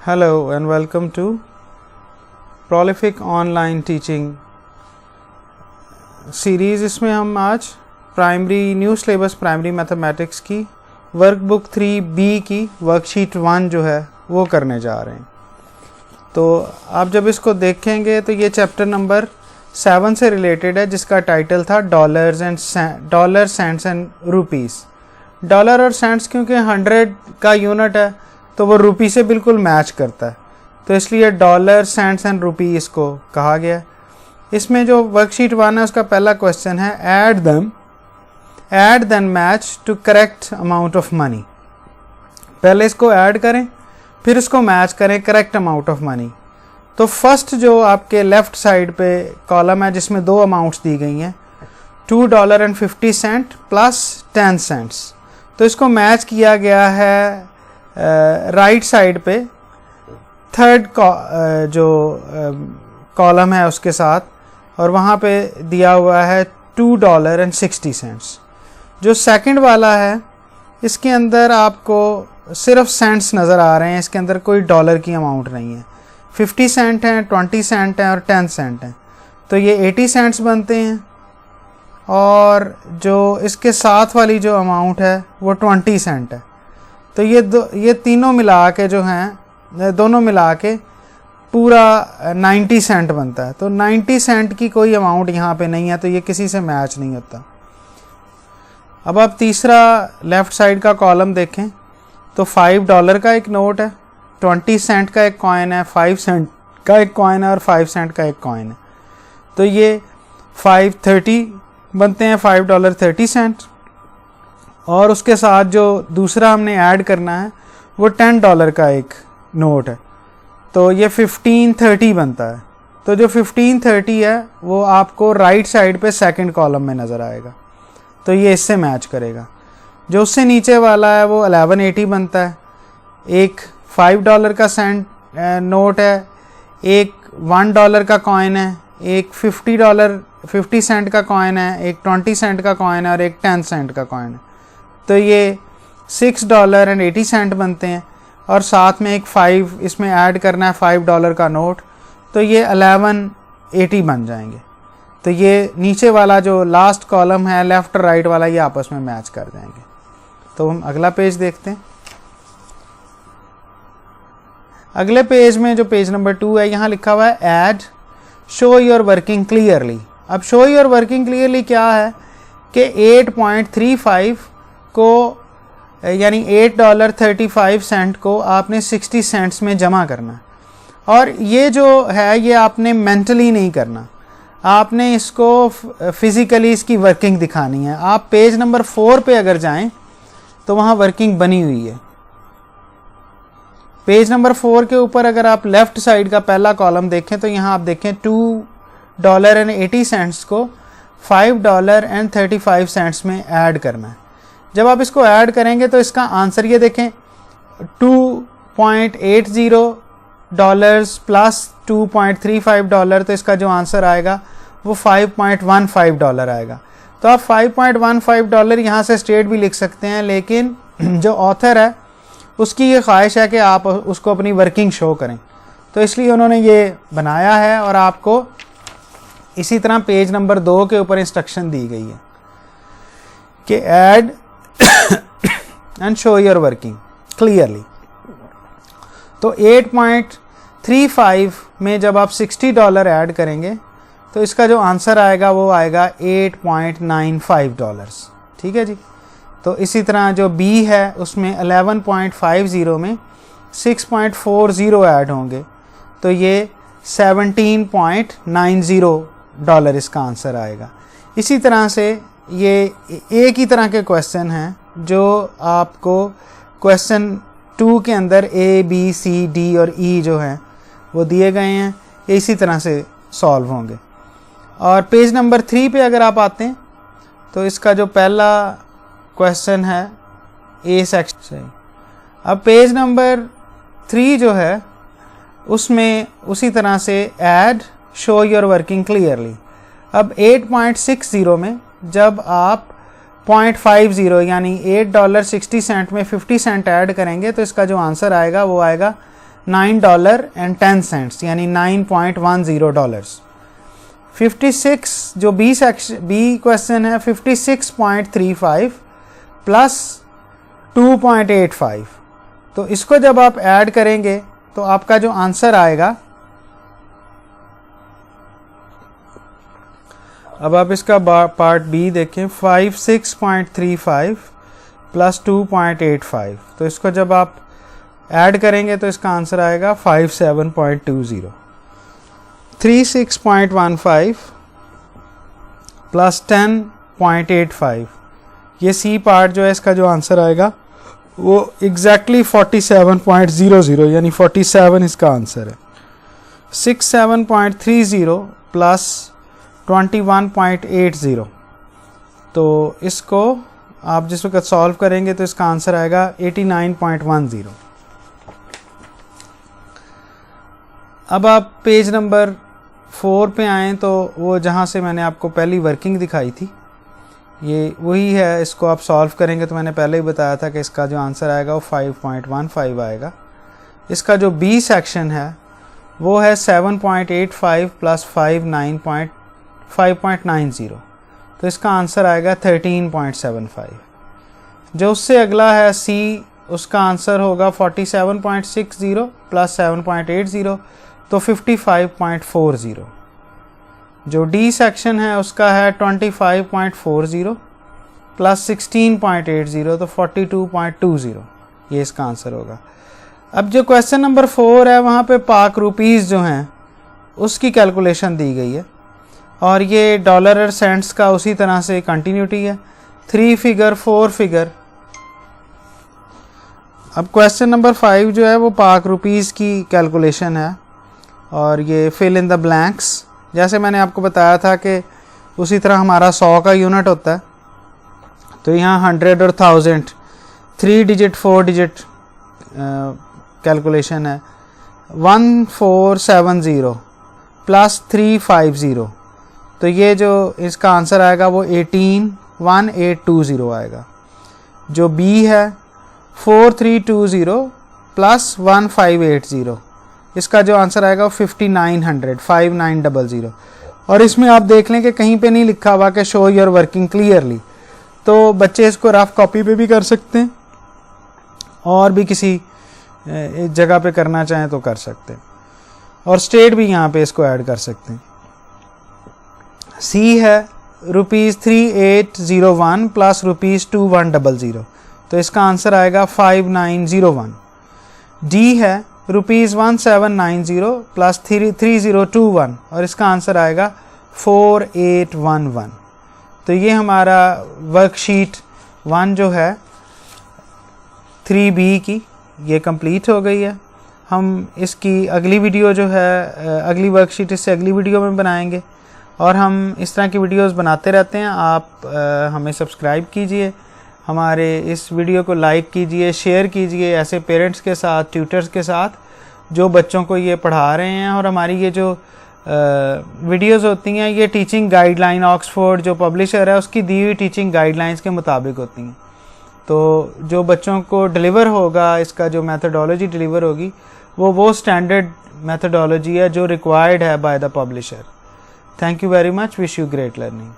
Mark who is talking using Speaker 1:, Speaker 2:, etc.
Speaker 1: Hello and welcome to Prolific Online Teaching series. इसमें हम आज primary new syllabus primary mathematics की workbook 3B की वर्कशीट 1 जो है वो करने जा रहे हैं। तो आप जब इसको देखेंगे तो ये चैप्टर नंबर 7 से रिलेटेड है, जिसका टाइटल था dollar cents and rupees. Dollar और सेंट्स क्योंकि 100 का यूनिट है तो वो रुपी से बिल्कुल मैच करता है, तो इसलिए डॉलर सेंट्स एंड रुपी इसको कहा गया। इसमें जो वर्कशीट 1 है उसका पहला क्वेश्चन है add then match to correct amount of money. पहले इसको ऐड करें फिर इसको मैच करें करेक्ट अमाउंट ऑफ मनी। तो फर्स्ट जो आपके लेफ्ट साइड पे कॉलम है जिसमें दो अमाउंट्स दी गई हैं, $2.50 प्लस 10 सेंट्स, तो इसको मैच किया गया है राइट साइड पे थर्ड जो कॉलम है उसके साथ, और वहाँ पे दिया हुआ है $2.60। जो सेकंड वाला है इसके अंदर आपको सिर्फ सेंट्स नज़र आ रहे हैं, इसके अंदर कोई डॉलर की अमाउंट नहीं है। 50 सेंट हैं, 20 सेंट हैं और 10 सेंट हैं, तो ये 80 सेंट्स बनते हैं। और जो इसके साथ वाली जो अमाउंट है वो 20 सेंट है। तो ये तीनों मिला के जो हैं, दोनों मिला के पूरा 90 सेंट बनता है। तो 90 सेंट की कोई अमाउंट यहाँ पे नहीं है, तो ये किसी से मैच नहीं होता। अब आप तीसरा लेफ़्ट साइड का कॉलम देखें तो $5 का एक नोट है, 20 सेंट का एक कॉइन है, 5 सेंट का एक कॉइन है और 5 सेंट का एक कॉइन है। तो ये 530 बनते हैं, $5.30। और उसके साथ जो दूसरा हमने ऐड करना है वो $10 का एक नोट है, तो ये 1530 बनता है। तो जो 1530 है वो आपको राइट साइड पे सेकंड कॉलम में नज़र आएगा, तो ये इससे मैच करेगा। जो उससे नीचे वाला है वो 1180 बनता है। एक $5 का नोट है, एक $1 का कॉइन है, एक $50 सेंट का कॉइन है, एक 20 सेंट का कॉइन है और एक 10 सेंट का कॉइन है। तो ये $6.80 बनते हैं। और साथ में एक 5 इसमें ऐड करना है, $5 का नोट, तो ये 1180 बन जाएंगे। तो ये नीचे वाला जो लास्ट कॉलम है लेफ़्ट और राइट वाला, ये आपस में मैच कर जाएंगे। तो हम अगला पेज देखते हैं। अगले पेज में जो पेज नंबर 2 है, यहाँ लिखा हुआ है add show your working clearly. अब शो योर वर्किंग क्लियरली क्या है कि 8.35 को यानी $8.35 को आपने 60 सेंट्स में जमा करना है। और ये जो है ये आपने मेंटली नहीं करना, आपने इसको फिज़िकली इसकी वर्किंग दिखानी है। आप पेज नंबर 4 पे अगर जाएं तो वहाँ वर्किंग बनी हुई है। पेज नंबर 4 के ऊपर अगर आप लेफ़्ट साइड का पहला कॉलम देखें तो यहाँ आप देखें $2.80 को $5.35 में ऐड करना है। जब आप इसको ऐड करेंगे तो इसका आंसर ये देखें, $2.80 प्लस $2.35, तो इसका जो आंसर आएगा वो $5.15 आएगा। तो आप $5.15 यहाँ से स्ट्रेट भी लिख सकते हैं, लेकिन जो ऑथर है उसकी ये ख्वाहिश है कि आप उसको अपनी वर्किंग शो करें, तो इसलिए उन्होंने ये बनाया है। और आपको इसी तरह पेज नंबर 2 के ऊपर इंस्ट्रक्शन दी गई है कि add and show your working clearly. तो 8.35 में जब आप $60 ऐड करेंगे तो इसका जो आंसर आएगा वो आएगा $8.95। ठीक है जी। तो इसी तरह जो B है उसमें 11.50 में 6.40 ऐड होंगे, तो ये $17.90 इसका आंसर आएगा। इसी तरह से ये एक ही तरह के क्वेश्चन हैं जो आपको क्वेश्चन 2 के अंदर A, B, C, D और E जो हैं वो दिए गए हैं, ये इसी तरह से सॉल्व होंगे। और पेज नंबर 3 पे अगर आप आते हैं तो इसका जो पहला क्वेश्चन है A सेक्शन से। अब पेज नंबर 3 जो है उसमें उसी तरह से add show your working clearly. अब 8.60 में जब आप 0.50 यानी $8.60 में 50 सेंट ऐड करेंगे तो इसका जो आंसर आएगा वो आएगा $9.10 यानी $9.10। 56 जो बी क्वेश्चन है 56.35 प्लस 2.85। तो इसको जब आप ऐड करेंगे तो आपका जो आंसर आएगा, अब आप इसका पार्ट बी देखें, 56.35 प्लस 2.85। तो इसको जब आप ऐड करेंगे तो इसका आंसर आएगा 57.20। 36.15 प्लस 10.85, ये सी पार्ट जो है इसका जो आंसर आएगा वो एग्जैक्टली 47.00 यानी 47 इसका आंसर है। 67.30 प्लस 21.80, तो इसको आप जिस वक्त सॉल्व करेंगे तो इसका आंसर आएगा 89.10। अब आप पेज नंबर 4 पे आएँ तो वो जहाँ से मैंने आपको पहली वर्किंग दिखाई थी ये वही है। इसको आप सॉल्व करेंगे तो मैंने पहले ही बताया था कि इसका जो आंसर आएगा वो 5.15 आएगा। इसका जो बी सेक्शन है वो है 7.85 प्लस 5.90, तो इसका आंसर आएगा 13.75। जो उससे अगला है सी, उसका आंसर होगा 47.60 प्लस 7.80, तो 55.40। जो डी सेक्शन है उसका है 25.40 प्लस 16.80, तो 42.20, ये इसका आंसर होगा। अब जो क्वेश्चन नंबर 4 है वहाँ पे पाक रुपीज़ जो हैं उसकी कैलकुलेशन दी गई है और ये डॉलर और सेंट्स का उसी तरह से कंटिन्यूटी है। 3 फिगर 4 फिगर। अब क्वेश्चन नंबर 5 जो है वो पाक रुपीज़ की कैलकुलेशन है और ये फिल इन द ब्लैंक्स। जैसे मैंने आपको बताया था कि उसी तरह हमारा 100 का यूनिट होता है, तो यहाँ 100 और 1000 3 डिजिट 4 डिजिट कैलकुलेशन है। 1470 प्लस 350, तो ये जो इसका आंसर आएगा वो 18,1820 आएगा। जो बी है 4320 प्लस 1580, इसका जो आंसर आएगा 5900 और इसमें आप देख लें कि कहीं पे नहीं लिखा हुआ कि शो योर वर्किंग क्लियरली, तो बच्चे इसको रफ कॉपी पे भी कर सकते हैं और भी किसी जगह पे करना चाहें तो कर सकते हैं और स्टेट भी यहाँ पे इसको ऐड कर सकते हैं। सी है ₹3801 प्लस ₹2100, तो इसका आंसर आएगा 5901। डी है ₹1790 प्लस 3021 और इसका आंसर आएगा 4811। तो ये हमारा वर्कशीट 1 जो है 3B की ये कंप्लीट हो गई है। हम इसकी अगली वीडियो जो है अगली वर्कशीट इससे अगली वीडियो में बनाएंगे और हम इस तरह की वीडियोस बनाते रहते हैं। आप हमें सब्सक्राइब कीजिए, हमारे इस वीडियो को लाइक कीजिए, शेयर कीजिए ऐसे पेरेंट्स के साथ, ट्यूटर्स के साथ जो बच्चों को ये पढ़ा रहे हैं। और हमारी ये जो वीडियोस होती हैं ये टीचिंग गाइडलाइन ऑक्सफोर्ड जो पब्लिशर है उसकी दी हुई टीचिंग गाइडलाइंस के मुताबिक होती हैं। तो जो बच्चों को डिलीवर होगा, इसका जो मेथडोलॉजी डिलीवर होगी वो स्टैंडर्ड मेथडोलॉजी है जो रिक्वायर्ड है by the publisher. Thank you very much, wish you great learning.